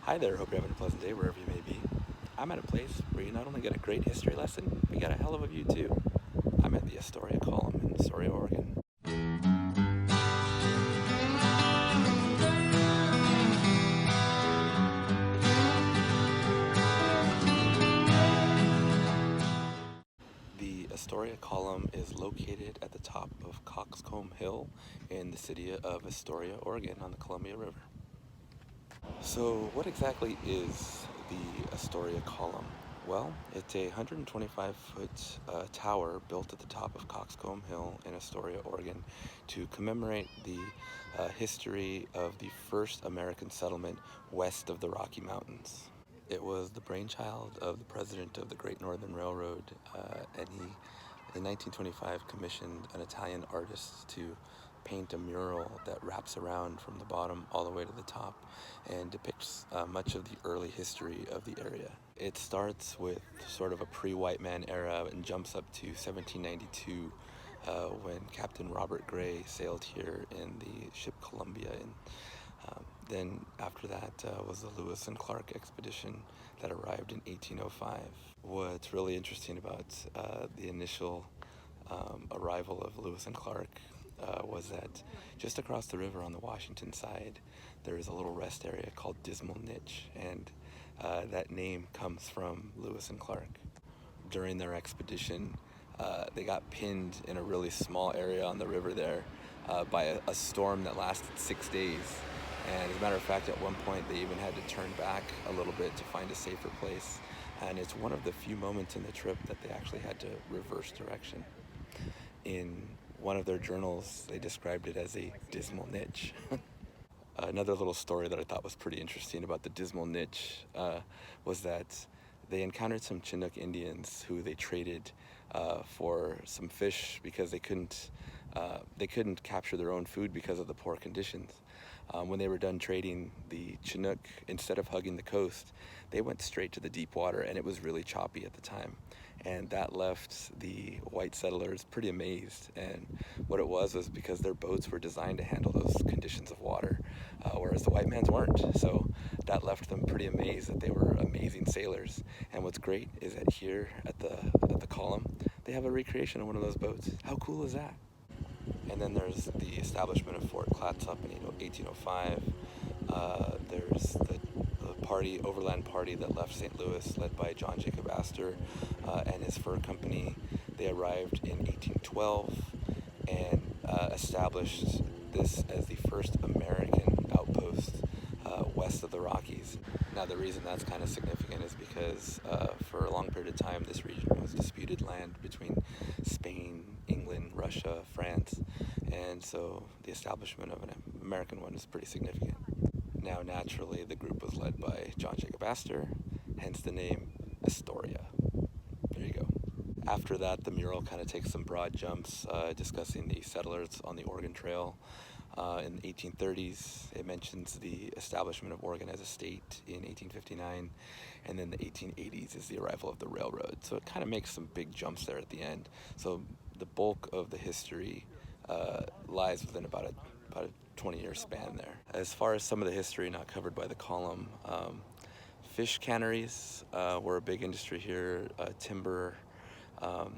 Hi there, hope you're having a pleasant day wherever you may be. I'm at a place where you not only get a great history lesson, but you got a hell of a view too. I'm at the Astoria Column in Astoria, Oregon. The Astoria Column is located at the top of Coxcomb Hill in the city of Astoria, Oregon on the Columbia River. So what exactly is the Astoria Column? Well, it's a 125-foot tower built at the top of Coxcomb Hill in Astoria, Oregon to commemorate the history of the first American settlement west of the Rocky Mountains. It was the brainchild of the president of the Great Northern Railroad, and he, in 1925, commissioned an Italian artist to paint a mural that wraps around from the bottom all the way to the top and depicts much of the early history of the area. It starts with sort of a pre-white man era and jumps up to 1792 when Captain Robert Gray sailed here in the ship Columbia. Then after that was the Lewis and Clark expedition that arrived in 1805. What's really interesting about the initial arrival of Lewis and Clark was that just across the river on the Washington side, there is a little rest area called Dismal Niche, and that name comes from Lewis and Clark. During their expedition, they got pinned in a really small area on the river there by a storm that lasted 6 days. And as a matter of fact, at one point they even had to turn back a little bit to find a safer place. And it's one of the few moments in the trip that they actually had to reverse direction. In one of their journals, they described it as a dismal niche. Another little story that I thought was pretty interesting about the dismal niche was that they encountered some Chinook Indians who they traded for some fish because they couldn't capture their own food because of the poor conditions. When they were done trading, the Chinook, instead of hugging the coast, they went straight to the deep water, and it was really choppy at the time. And that left the white settlers pretty amazed. And what it was because their boats were designed to handle those conditions of water, whereas the white man's weren't. So that left them pretty amazed that they were amazing sailors. And what's great is that here at the column, they have a recreation of one of those boats. How cool is that? And then there's the establishment of Fort Clatsop in 1805. There's the overland party that left St. Louis, led by John Jacob Astor and his fur company. They arrived in 1812 and established this as the first American outpost west of the Rockies. Now, the reason that's kind of significant is because for a long period of time, this region was disputed land between Spain, England, Russia, France, and so the establishment of an American one is pretty significant. Now, naturally, the group was led by John Jacob Astor, hence the name Astoria. There you go. After that, the mural kind of takes some broad jumps, discussing the settlers on the Oregon Trail. In the 1830s, it mentions the establishment of Oregon as a state in 1859, and then the 1880s is the arrival of the railroad. So it kind of makes some big jumps there at the end. So the bulk of the history lies within about a 20-year span there. As far as some of the history not covered by the column, fish canneries were a big industry here. Timber,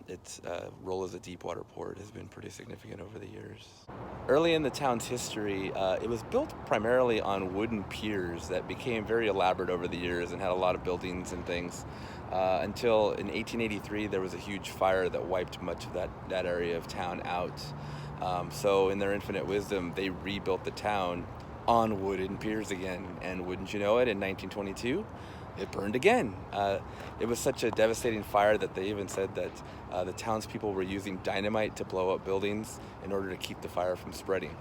its role as a deep water port has been pretty significant over the years. Early in the town's history, it was built primarily on wooden piers that became very elaborate over the years and had a lot of buildings and things. Until in 1883, there was a huge fire that wiped much of that area of town out. So in their infinite wisdom, they rebuilt the town on wooden piers again. And wouldn't you know it, in 1922, it burned again. It was such a devastating fire that they even said that the townspeople were using dynamite to blow up buildings in order to keep the fire from spreading.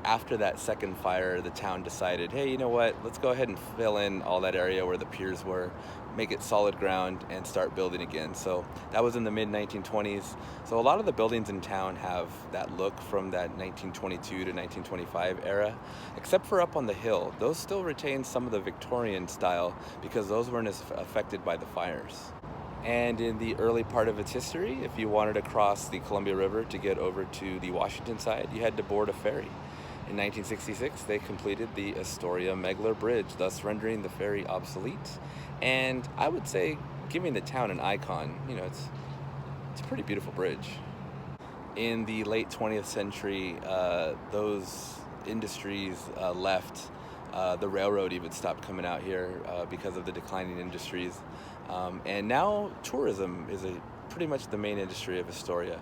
After that second fire, the town decided, hey, you know what, let's go ahead and fill in all that area where the piers were, make it solid ground, and start building again. So that was in the mid-1920s. So a lot of the buildings in town have that look from that 1922 to 1925 era, except for up on the hill. Those still retain some of the Victorian style because those weren't as affected by the fires. And in the early part of its history, if you wanted to cross the Columbia River to get over to the Washington side, you had to board a ferry. In 1966, they completed the Astoria Megler Bridge, thus rendering the ferry obsolete, and I would say giving the town an icon. You know, it's a pretty beautiful bridge. In the late 20th century, those industries left. The railroad even stopped coming out here because of the declining industries. And now tourism is pretty much the main industry of Astoria.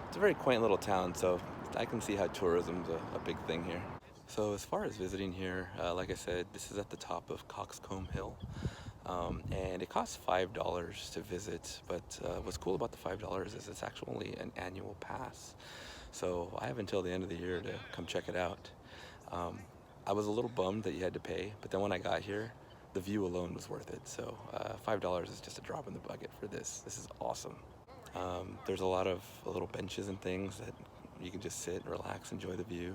It's a very quaint little town, so I can see how tourism's a big thing here. So as far as visiting here, like I said, this is at the top of Coxcomb Hill. And it costs $5 to visit, but what's cool about the $5 is it's actually an annual pass. So I have until the end of the year to come check it out. I was a little bummed that you had to pay, but then when I got here, the view alone was worth it. So $5 is just a drop in the bucket for this. This is awesome. There's a lot of little benches and things that you can just sit, relax, enjoy the view.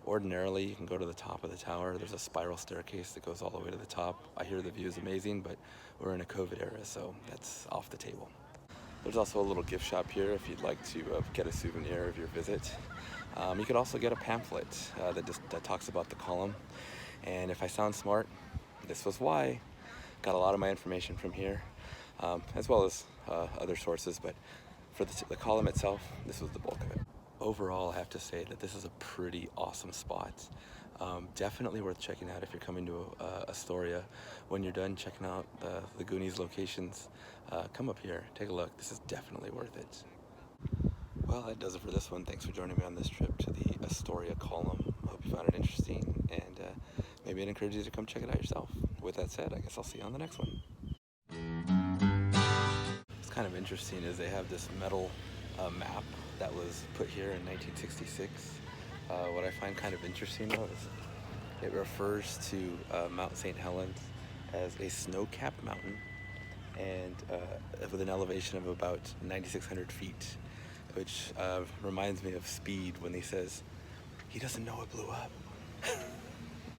Ordinarily, you can go to the top of the tower. There's a spiral staircase that goes all the way to the top. I hear the view is amazing, but we're in a COVID era, so that's off the table. There's also a little gift shop here if you'd like to get a souvenir of your visit. You could also get a pamphlet that talks about the column. And if I sound smart, this was why. Got a lot of my information from here, as well as other sources, but for the column itself, this was the bulk of it. Overall, I have to say that this is a pretty awesome spot. Definitely worth checking out if you're coming to Astoria. When you're done checking out the Goonies locations, come up here, take a look. This is definitely worth it. Well, that does it for this one. Thanks for joining me on this trip to the Astoria Column. I hope you found it interesting, and maybe I'd encourage you to come check it out yourself. With that said, I guess I'll see you on the next one. What's kind of interesting is they have this metal map that was put here in 1966. What I find kind of interesting though is it refers to Mount St. Helens as a snow-capped mountain and with an elevation of about 9,600 feet, which reminds me of Speed when he says, he doesn't know it blew up.